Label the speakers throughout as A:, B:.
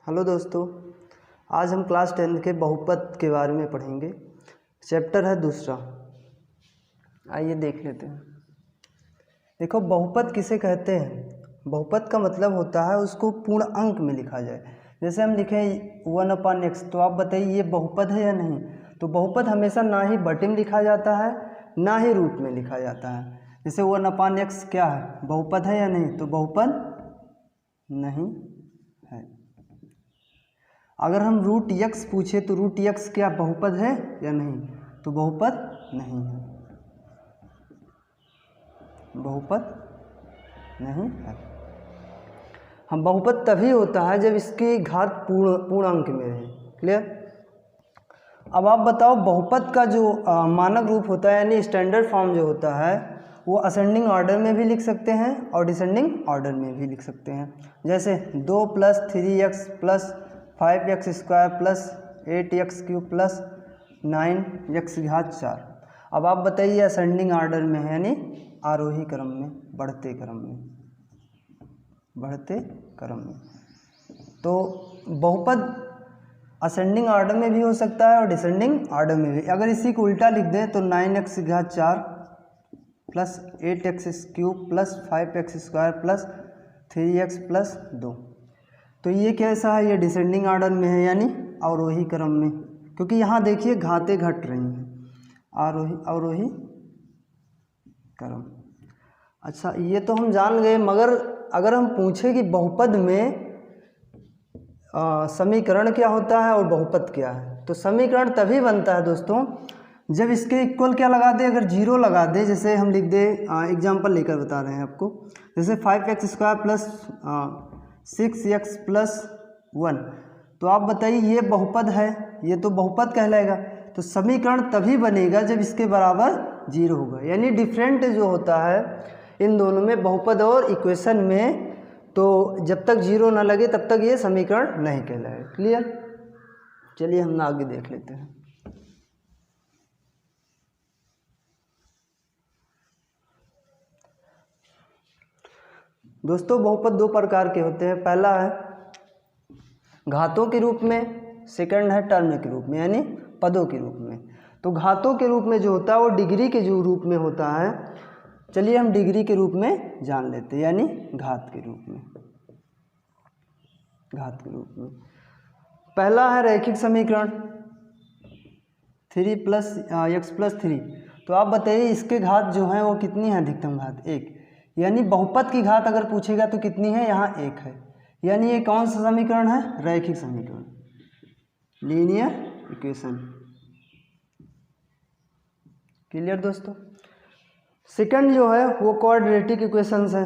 A: Hello दोस्तों, आज हम क्लास 10 के बहुपद के बारे में पढ़ेंगे। चैप्टर है दूसरा। आइए देख लेते हैं। देखो, बहुपद किसे कहते हैं। बहुपद का मतलब होता है उसको पूर्ण अंक में लिखा जाए। जैसे हम लिखें 1/x, तो आप बताइए ये बहुपद है या नहीं। तो बहुपद हमेशा ना ही बटे में लिखा जाता है ना ही रूट में लिखा जाता है। जैसे 1/x क्या है, बहुपद है या नहीं, तो बहुपद नहीं है। अगर हम रूट x पूछे तो रूट x क्या बहुपद है या नहीं, तो बहुपद नहीं है, बहुपद नहीं है। हम बहुपद तभी होता है जब इसकी घात पूर्ण अंक में रहे। क्लियर। अब आप बताओ, बहुपद का जो मानक रूप होता है यानी स्टैंडर्ड फॉर्म जो होता है वो असेंडिंग ऑर्डर में भी लिख सकते हैं और डिसेंडिंग ऑर्डर में भी लिख सकते हैं। जैसे 2 + 3x + 5x² + 8x³ + 9x⁴। अब आप बताइए असेंडिंग ऑर्डर में है यानी आरोही क्रम में, बढ़ते क्रम में, बढ़ते क्रम में। तो बहुपद असेंडिंग ऑर्डर में भी हो सकता है और डिसेंडिंग ऑर्डर में भी। अगर इसी को उल्टा लिख दें तो 9x⁴ + 8x³ + 5x² + 3x + 2। तो ये कैसा है, ये डिसेंडिंग ऑर्डर में है यानी अवरोही क्रम में, क्योंकि यहाँ देखिए घातें घट रही हैं। अवरोही क्रम। अच्छा, ये तो हम जान गए, मगर अगर हम पूछे कि बहुपद में समीकरण क्या होता है और बहुपद क्या है, तो समीकरण तभी बनता है दोस्तों जब इसके इक्वल क्या लगा दे। अगर 0 लगा दे, जैसे हम लिख दे, एग्जाम्पल लेकर बता रहे हैं आपको, जैसे 5x² + 6x + 1, तो आप बताइए ये बहुपद है, ये तो बहुपद कहलाएगा। तो समीकरण तभी बनेगा जब इसके बराबर 0 होगा, यानी डिफरेंट जो होता है इन दोनों में, बहुपद और इक्वेशन में, तो जब तक 0 ना लगे तब तक ये समीकरण नहीं कहलाएगा। क्लियर। चलिए हम आगे देख लेते हैं। दोस्तों, बहुपद 2 प्रकार के होते हैं। पहला है घातों के रूप में, सेकंड है टर्म के रूप में यानी पदों के रूप में। तो घातों के रूप में जो होता है वो डिग्री के जो रूप में होता है। चलिए हम डिग्री के रूप में जान लेते हैं, यानी घात के रूप में। घात के रूप में पहला है रैखिक समीकरण 3 + x + 3। तो आप बताइए इसके घात जो है वो कितनी है, अधिकतम घात 1, यानी बहुपद की घात अगर पूछेगा तो कितनी है, यहाँ 1 है। यानी ये कौन सा समीकरण है, रैखिक समीकरण, लीनियर इक्वेशन। क्लियर दोस्तों। सेकंड जो है वो क्वाड्रेटिक इक्वेशंस है,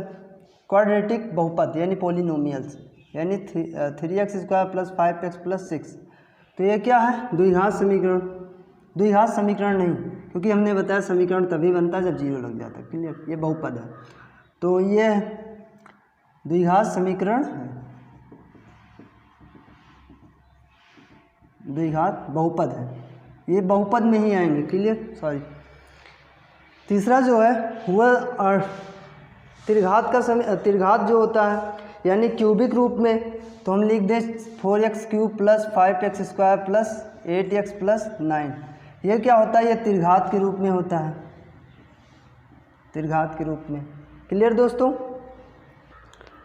A: क्वाड्रेटिक बहुपद यानी पॉलिनोमियल्स, यानी 3x² + 5x + 6। तो ये क्या है, द्विघात समीकरण। द्विघात समीकरण नहीं, क्योंकि हमने बताया समीकरण तभी बनता है जब 0 लग जाता है। क्लियर। ये बहुपद है, तो ये द्विघात समीकरण है, द्विघात बहुपद है, ये बहुपद में ही आएंगे। Clear, sorry. तीसरा जो है वह त्रिघात का त्रिघात जो होता है यानी क्यूबिक रूप में, तो हम लिख दें 4x³ + 5x² + 8x + 9। ये क्या होता है, ये त्रिघात के रूप में होता है, त्रिघात के रूप में। क्लियर दोस्तों।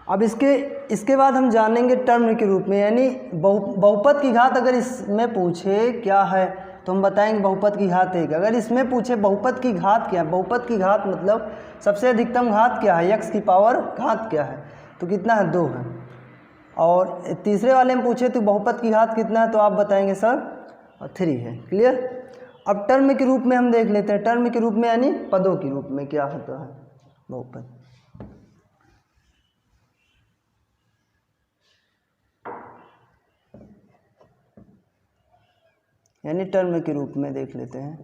A: अब इसके बाद हम जानेंगे टर्म के रूप में, यानी बहुपद की घात अगर इसमें पूछे क्या है तो हम बताएंगे बहुपद की घात 1। अगर इसमें पूछे बहुपद की घात क्या है, बहुपद की घात मतलब सबसे अधिकतम घात क्या है, x की पावर घात क्या है, तो कितना है, 2 है। और तीसरे वाले में पूछे तो बहुपद की घात कितना है, तो आप बताएंगे सर 3 है। क्लियर। अब टर्म के रूप में हम देख लेते हैं। टर्म के रूप में यानी पदों के रूप में क्या होता है बहुपद। यानी टर्म के रूप में देख लेते हैं,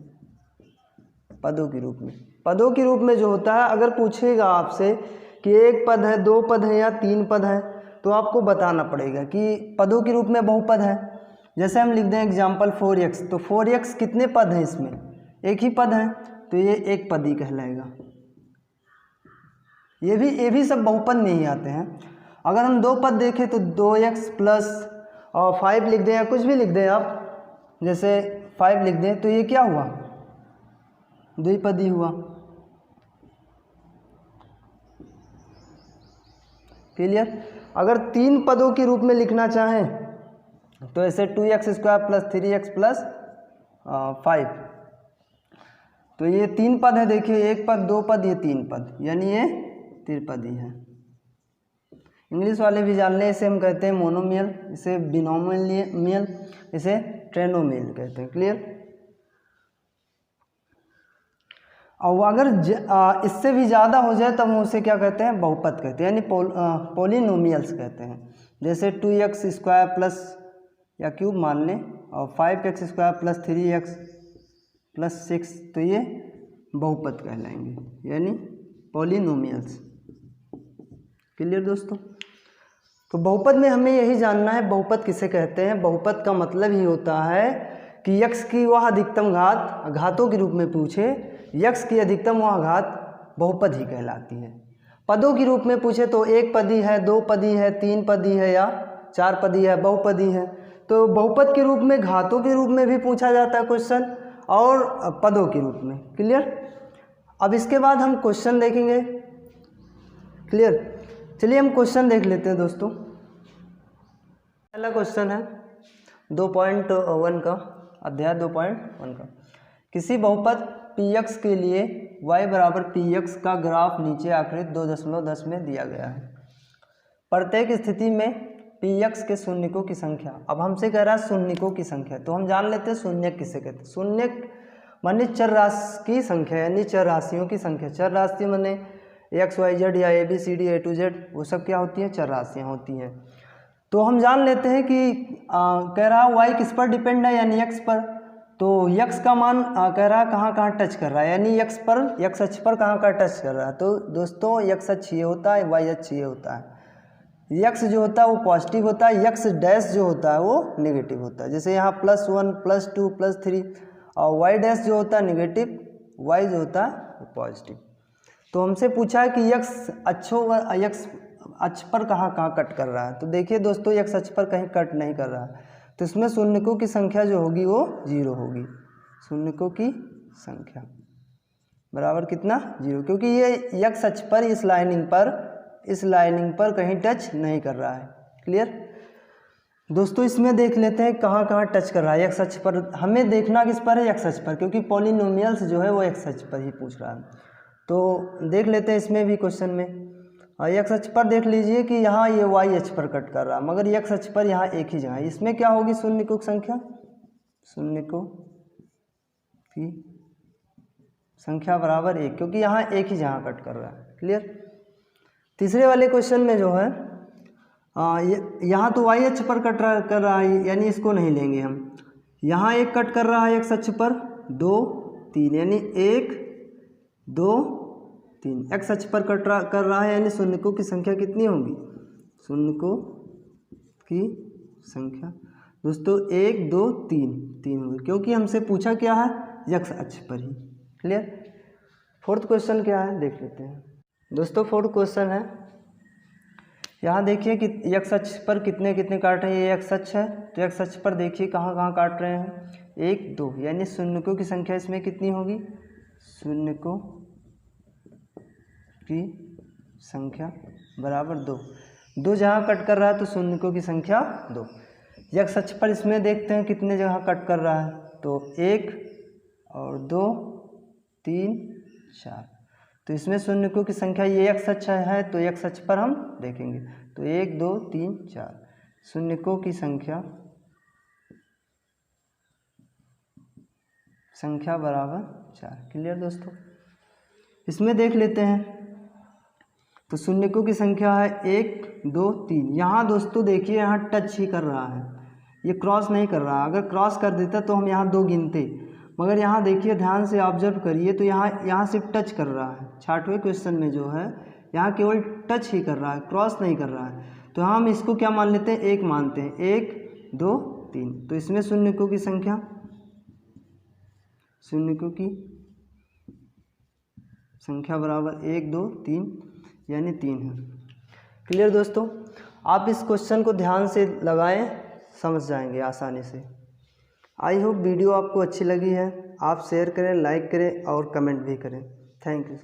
A: पदों के रूप में। पदों के रूप में जो होता है, अगर पूछेगा आपसे कि 1 पद है, 2 पद है या 3 पद है, तो आपको बताना पड़ेगा कि पदों के रूप में बहुपद है। जैसे हम लिख दें एग्जाम्पल 4x, तो 4x कितने पद हैं, इसमें 1 ही पद है, तो ये 1 पद ही कहलाएगा। ये भी सब बहुपद में ही आते हैं। अगर हम 2 पद देखें तो 2x + और 5 लिख दें या कुछ भी लिख दें आप, जैसे 5 लिख दें, तो ये क्या हुआ, द्विपदी हुआ। क्लियर। अगर 3 पदों के रूप में लिखना चाहें तो ऐसे 2x² + 3x + 5, तो ये 3 पद है, देखिए 1 पद 2 पद, ये 3 पद, यानी ये त्रिपदी है। इंग्लिश वाले भी जान लें, इसे हम कहते हैं मोनोमियल, इसे बिनोमियल, इसे ट्रेनोमियल कहते हैं। क्लियर। और अगर इससे भी ज़्यादा हो जाए तब हम उसे क्या कहते हैं, बहुपद कहते हैं, यानी पोलिनोमियल्स कहते हैं। जैसे 2x² प्लस या क्यूब मान लें और 5x² + 3x + 6, तो ये बहुपद कहलाएंगे, यानी पोलिनोमियल्स। क्लियर दोस्तों। तो बहुपद में हमें यही जानना है, बहुपद किसे कहते हैं। बहुपद का मतलब ही होता है कि यक्स की वह अधिकतम घात, घातों के रूप में पूछे, यक्स की अधिकतम वह घात बहुपद ही कहलाती है। पदों के रूप में पूछे तो 1 पदी है, 2 पदी है, 3 पदी है या 4 पदी है, बहुपदी है। तो बहुपद के रूप में, घातों के रूप में भी पूछा जाता है क्वेश्चन, और पदों के रूप में। क्लियर। अब इसके बाद हम क्वेश्चन देखेंगे। क्लियर। चलिए हम क्वेश्चन देख लेते हैं दोस्तों। पहला क्वेश्चन है 2.1 का, अध्याय 2.1 का। किसी बहुपद px के लिए y = px का ग्राफ नीचे आकृति 2.10 में दिया गया है। प्रत्येक स्थिति में px के शून्यकों की संख्या, अब हमसे कह रहा है शून्यकों की संख्या, तो हम जान लेते हैं शून्यक किसे कहते हैं। शून्यक माने चर राशि की संख्या, यानी चर राशियों की संख्या। चर राशि माने x y z या ABCD A to Z, वो सब क्या होती हैं, चर राशियाँ होती हैं। तो हम जान लेते हैं कि कह रहा है y किस पर डिपेंड है, यानी x पर। तो x का मान कह रहा है कहाँ कहाँ टच कर रहा है, यानी x पर, x अक्ष पर कहाँ कहाँ टच कर रहा है। तो दोस्तों x अक्ष ये होता है, y अक्ष ये होता है। x जो होता है वो पॉजिटिव होता है, x डैश जो होता है वो नेगेटिव होता है। जैसे यहाँ +1 +2 +3, और y डैश जो होता है नेगेटिव, y जो होता है वो पॉजिटिव। तो हमसे पूछा है कि x अक्ष पर कहाँ कहाँ कट कर रहा है। तो देखिए दोस्तों, x अक्ष पर कहीं कट नहीं कर रहा है, तो इसमें शून्यकों की संख्या जो होगी वो 0 होगी। शून्यकों की संख्या बराबर कितना, 0, क्योंकि ये x अक्ष पर इस लाइनिंग पर कहीं टच नहीं कर रहा है। क्लियर दोस्तों। इसमें देख लेते हैं कहाँ कहाँ टच कर रहा है x अक्ष पर। हमें देखना किस पर है, x अक्ष पर, क्योंकि पॉलिनोमियल्स जो है वो x अक्ष पर ही पूछ रहा है। तो देख लेते हैं इसमें भी क्वेश्चन में, x अक्ष पर देख लीजिए कि यहाँ ये y अक्ष पर कट कर रहा है, मगर x अक्ष पर यहाँ एक ही जगह है। इसमें क्या होगी, शून्यकों की संख्या, शून्यकों की संख्या बराबर 1, क्योंकि यहाँ एक ही जगह कट कर रहा है। क्लियर। तीसरे वाले क्वेश्चन में जो है यहाँ तो y अक्ष पर कट कर रहा है, यानी इसको नहीं लेंगे हम। यहाँ एक कट कर रहा है x अक्ष पर, 2 3, यानी 1 2 3, x अक्ष पर कर रहा है, यानी शून्यकों की संख्या कितनी होगी, शून्यकों की संख्या दोस्तों 1 2 3 होगी, क्योंकि हमसे पूछा क्या है, x अक्ष पर ही। क्लियर। फोर्थ क्वेश्चन क्या है देख लेते हैं दोस्तों। फोर्थ क्वेश्चन है, यहाँ देखिए कि x अक्ष पर कितने कितने काट रहे हैं, ये x अक्ष है, तो x अक्ष पर देखिए कहाँ कहाँ काट रहे हैं, 1 2, यानी शून्यकों की संख्या इसमें कितनी होगी, शून्यकों की संख्या बराबर 2 जहाँ कट कर रहा है तो शून्यकों की संख्या 2। x अक्ष पर इसमें देखते हैं कितने जगह कट कर रहा है, तो 1 और 2 3 4, तो इसमें शून्यकों की संख्या, ये x अक्ष है तो x अक्ष पर हम देखेंगे, तो 1 2 3 4, शून्यकों की संख्या बराबर 4। क्लियर दोस्तों। इसमें देख लेते हैं, तो शून्यकों की संख्या है 1 2 3। यहाँ दोस्तों देखिए यहाँ टच ही कर रहा है, ये क्रॉस नहीं कर रहा। अगर क्रॉस कर देता तो हम यहाँ 2 गिनते, मगर यहाँ देखिए ध्यान से ऑब्जर्व करिए तो यहाँ सिर्फ टच कर रहा है। 6वें क्वेश्चन में जो है यहाँ केवल टच ही कर रहा है, क्रॉस नहीं कर रहा है, तो हम इसको क्या मान लेते हैं, 1 मानते हैं, 1 2 3। तो इसमें शून्यकों की संख्या, शून्यकों की संख्या बराबर 1 2 3, यानी 3 है। क्लियर दोस्तों। आप इस क्वेश्चन को ध्यान से लगाएं, समझ जाएंगे आसानी से। आई होप वीडियो आपको अच्छी लगी है। आप शेयर करें, लाइक करें और कमेंट भी करें। Thank you.